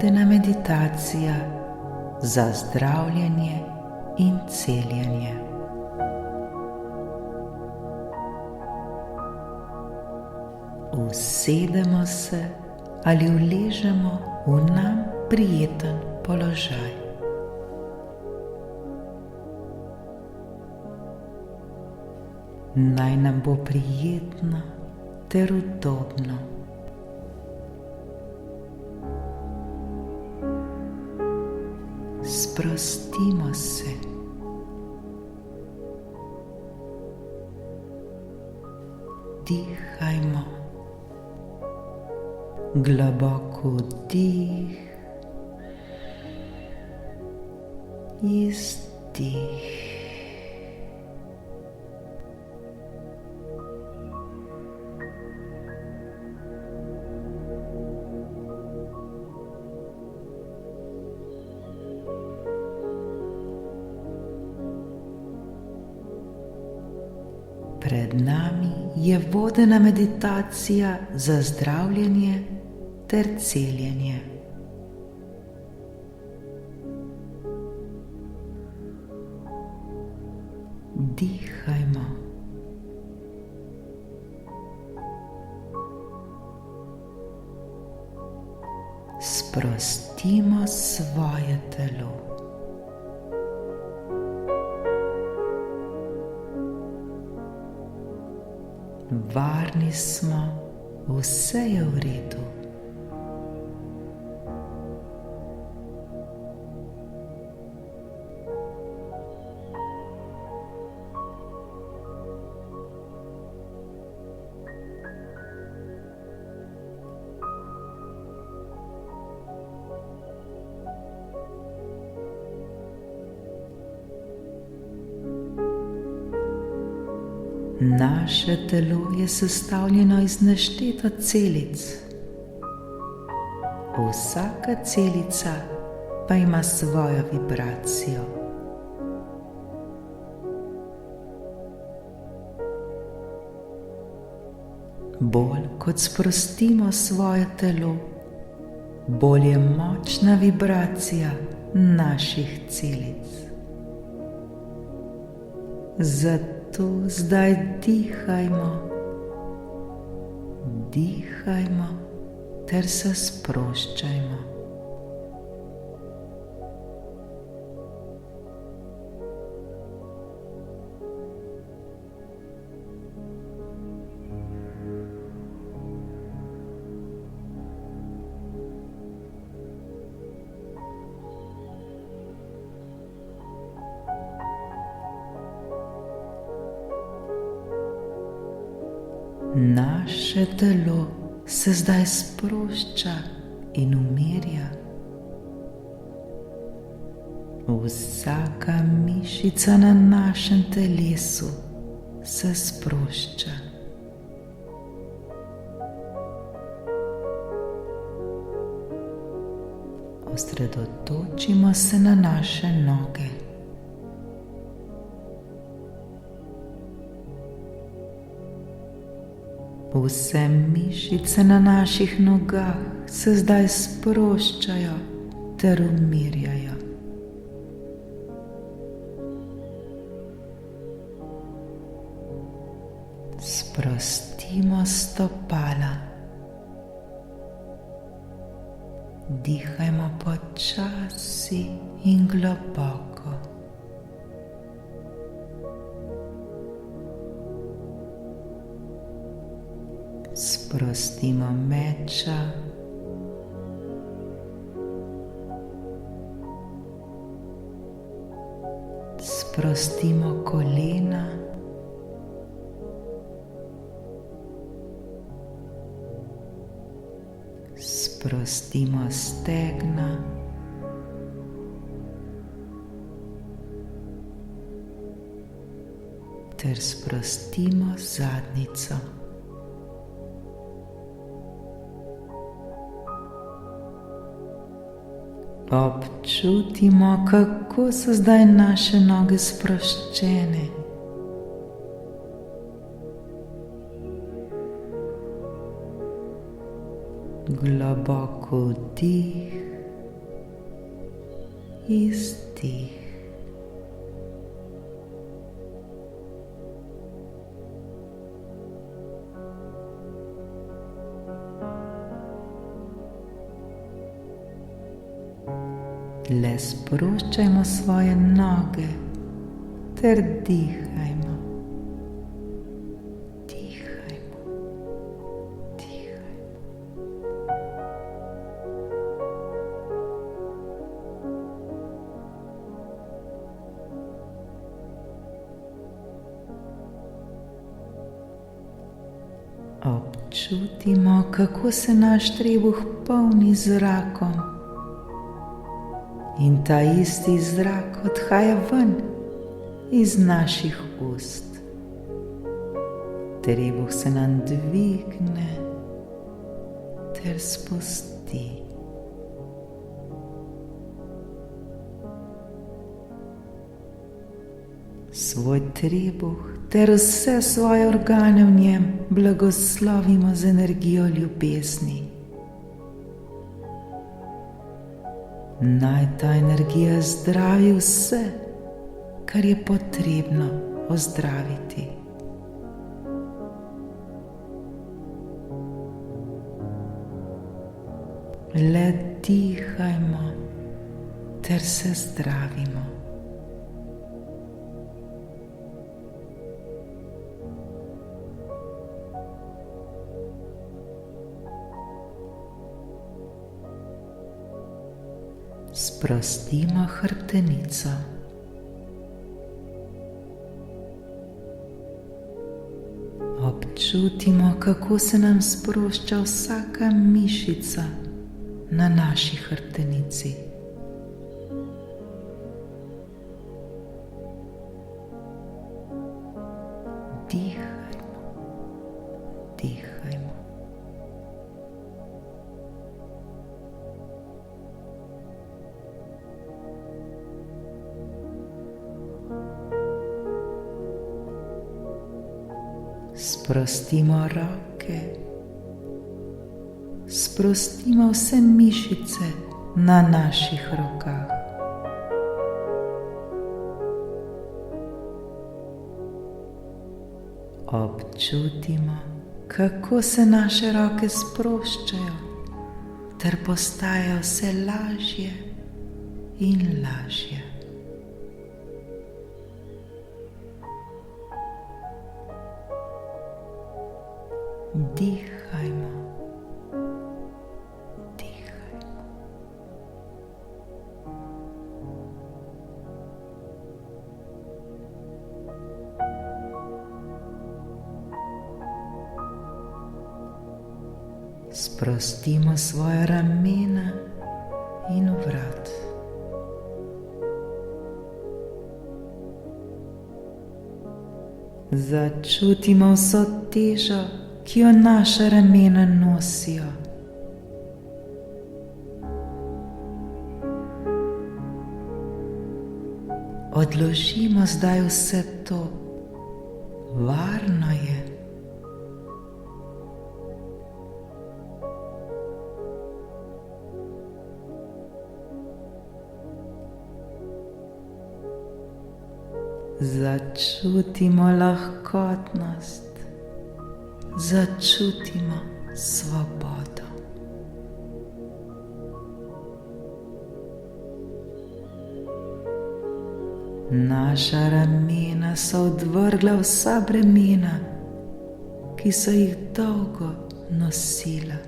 vodena meditacija za zdravljenje in celjenje. Usedemo se ali uležemo v nam prijeten položaj. Naj nam bo prijetno ter udobno. Sprostimo se. Dihajmo. Globoko vdih, izdih. Pred nami je vodena meditacija za zdravljenje ter celjenje. Dihajmo. Sprostimo svoje telo. Varni smo, vse je v redu. Naše telo je sestavljeno iz nešteto celic. Vsaka celica pa ima svojo vibracijo. Bolj kot sprostimo svoje telo, bolj je močna vibracija naših celic. Zato zdaj dihajmo ter se sproščajmo. Naše telo se zdaj sprošča in umirja. Vsaka mišica na našem telesu se sprošča. Osredotočimo se na naše noge. Vse mišice na naših nogah se zdaj sproščajo ter umirjajo. Sprostimo stopala. Dihajmo počasi in globoko. Sprostimo meča. Sprostimo kolena. Sprostimo stegna. Ter sprostimo zadnjico. Občutimo, kako so zdaj naše noge sproščene. Globoko vdih izdih. Le sproščajmo svoje noge ter dihajmo. Dihajmo. Dihajmo. Občutimo, kako se naš trebuh polni z zrakom. In ta isti zrak odhaja ven iz naših ust. Trebuh se nam dvigne ter spusti. Svoj trebuh ter vse svoje organe v njem blagoslovimo z energijo ljubezni. Naj ta energija zdravi vse, kar je potrebno ozdraviti. Le dihajmo ter se zdravimo. Sprostimo hrbtenico. Občutimo, kako se nam sprošča vsaka mišica na naši hrbtenici. Dihajmo, dihajmo. Sprostimo roke, sprostimo vse mišice na naših rokah. Občutimo, kako se naše roke sproščajo ter postajajo vse lažje in lažje. Dihajmo, dihajmo. Sprostimo svoje ramena in vrat. Začutimo vso težo, ki jo naša ramena nosijo. Odložimo zdaj vse to. Varno je. Začutimo lahkotnost. Začutimo svobodo. Naša ramena so odvrgla vsa bremena, ki so jih dolgo nosila.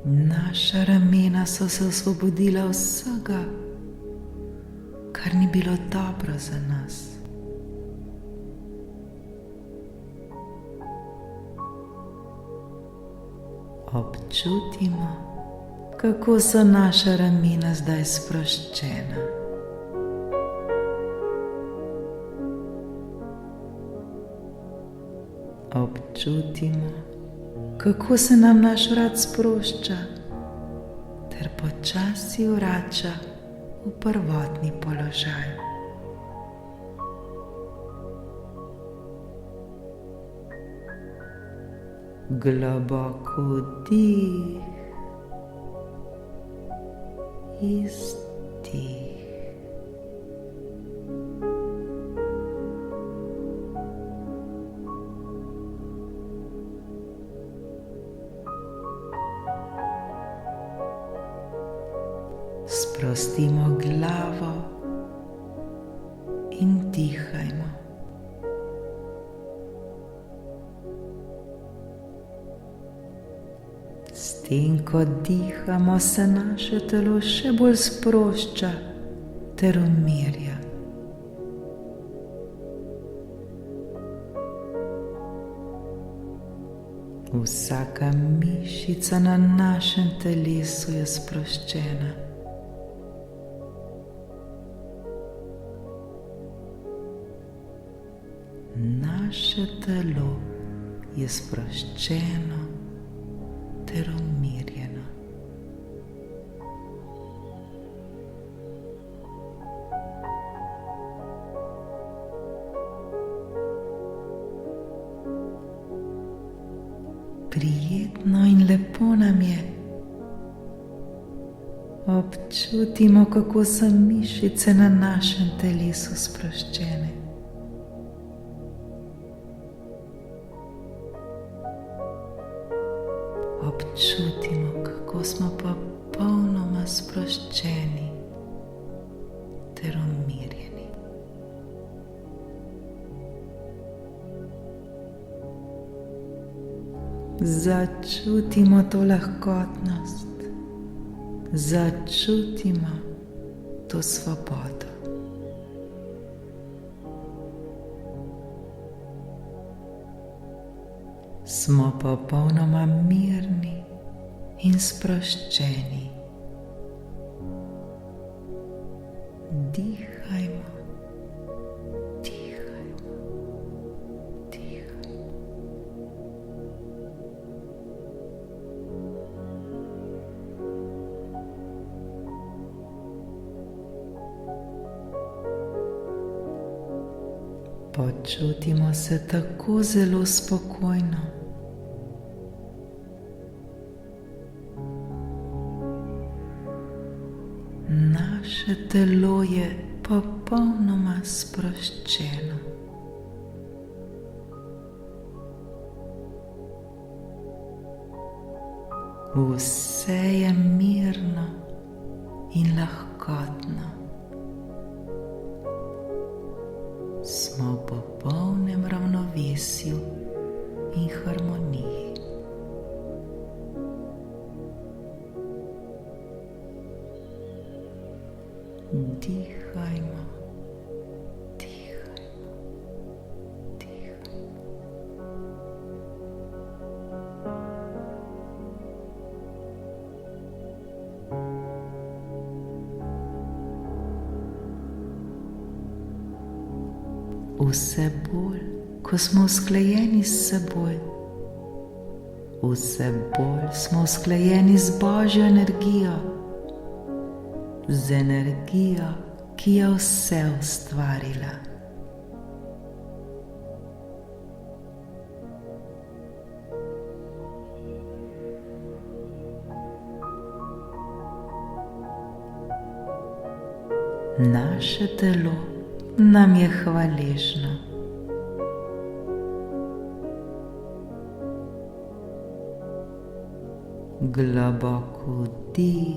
Naša ramena so se osvobodila vsega, kar ni bilo dobro za nas. Občutimo, kako so naša ramena zdaj sproščena. Občutimo, kako se nam naš vrat sprošča ter počasi vrača v prvotni položaj. Globoko vdih izdih. Sprostimo glavo in dihajmo. S tem, ko dihamo, se naše telo še bolj sprošča ter umirja. Vsaka mišica na našem telesu je sproščena. Naše telo je sproščeno ter umirjeno. Prijetno in lepo nam je. Občutimo, kako so mišice na našem telesu sproščene. Občutimo, kako smo popolnoma sproščeni ter umirjeni. Začutimo to lahkotnost, začutimo to svobodo. Smo popolnoma mirni in sproščeni. Dihajmo, dihajmo, dihajmo. Počutimo se tako zelo spokojno. Naše telo je popolnoma sproščeno. Vse je mirno in lahkotno. Smo v popolnem ravnovesju in harmoniji. Dihajmo, dihajmo, dihajmo. Vse bolj, ko smo usklajeni s seboj, vse bolj smo usklajeni z Božjo energijo, z energijo, ki je vse ustvarila. Naše telo nam je hvaležno. Globoko vdih,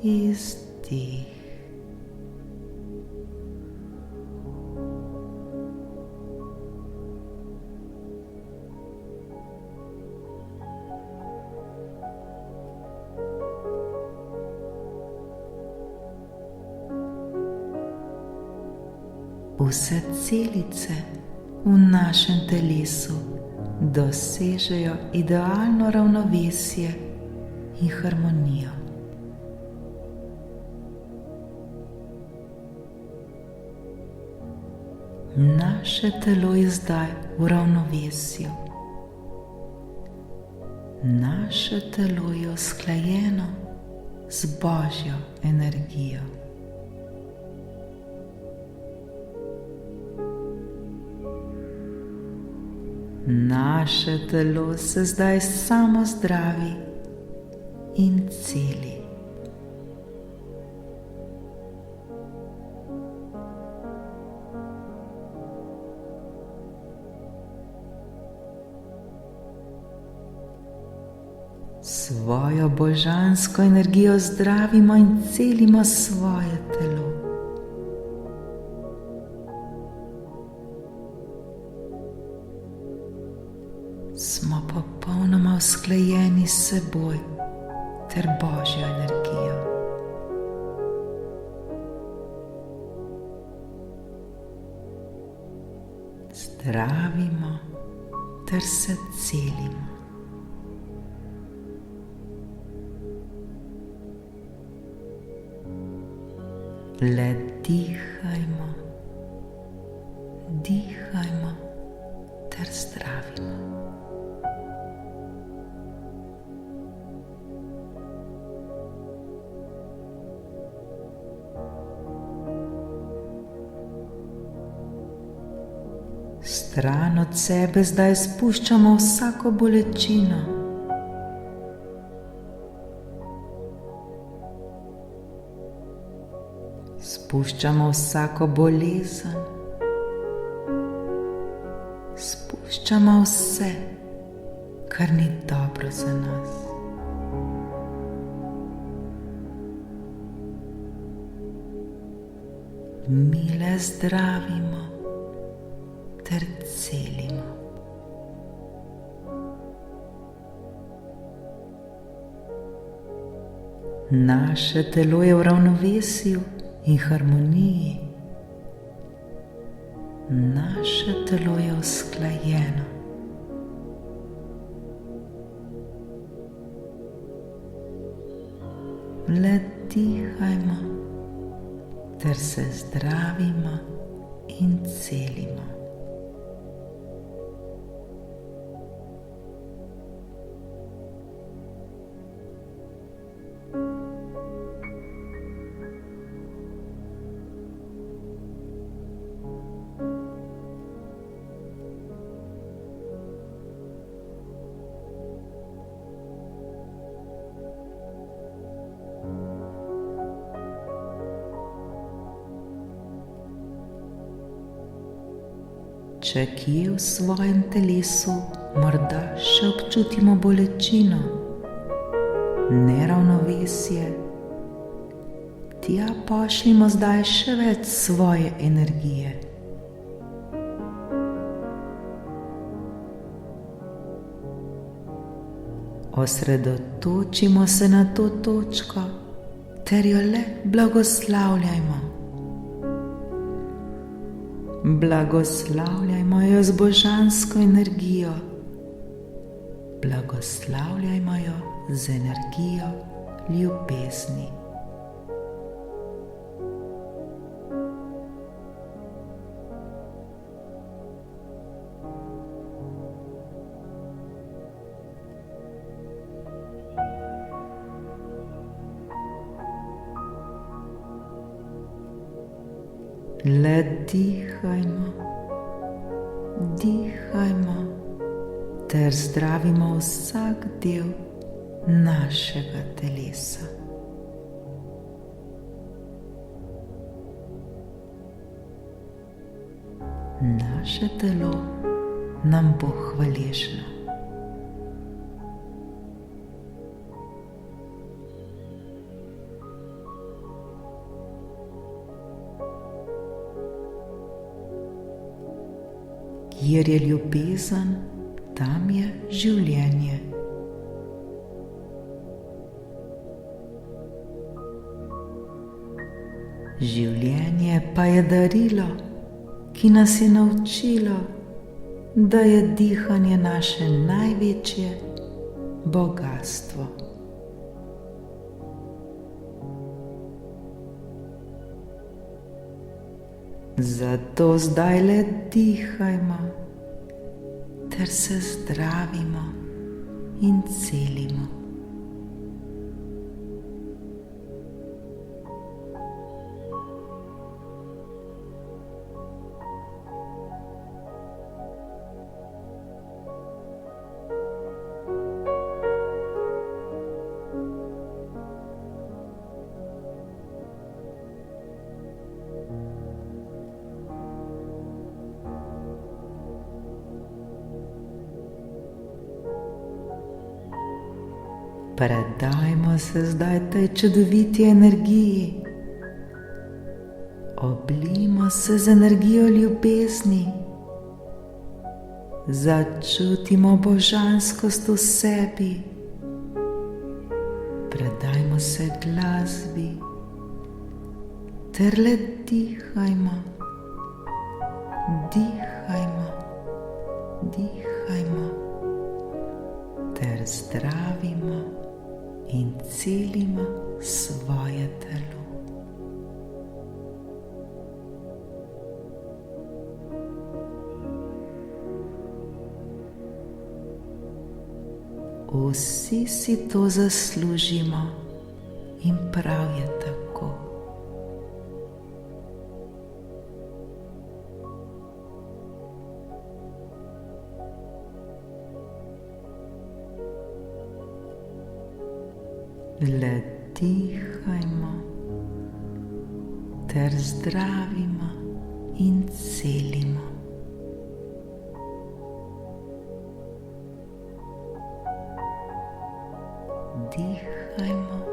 izdih. Vse celice v našem telesu dosežejo idealno ravnovesje in harmonijo. Naše telo je zdaj v ravnovesju. Naše telo je usklajeno z Božjo energijo. Naše telo se zdaj samo zdravi in celi. Svojo božansko energijo zdravimo in celimo svoje telo. Smo popolnoma usklajeni s seboj ter Božjo energijo. Zdravimo ter se celimo. Le dihajmo, dihajmo ter zdravimo. Stran od sebe zdaj spuščamo vsako bolečino. Spuščamo vsako bolezen. Spuščamo vse, kar ni dobro za nas. Mi le zdravimo ter celimo. Naše telo je v ravnovesju in harmoniji. Naše telo je usklajeno. Le dihajmo ter se zdravimo in celimo. Če kje v svojem telesu morda še občutimo bolečino, neravnovesje, tja pošljimo zdaj še več svoje energije. Osredotočimo se na to točko ter jo le blagoslavljajmo. Blagoslavljajmo jo z božansko energijo. Blagoslavljajmo jo z energijo ljubezni. Le dihajmo, dihajmo ter zdravimo vsak del našega telesa. Naše telo nam bo hvaležno. Kjer je ljubezen, tam je življenje. Življenje pa je darilo, ki nas je naučilo, da je dihanje naše največje bogastvo. Zato zdaj le dihajmo ter se zdravimo in celimo. Predajmo se zdaj tej čudoviti energiji. Oblijmo se z energijo ljubezni. Začutimo božanskost v sebi. Predajmo se glasbi. Ter le dihajmo. Dihajmo. Dihajmo. Ter zdravimo in celimo svoje telo. Vsi si to zaslužimo in prav je tako. Le dihajmo ter zdravimo in celimo. Dihajmo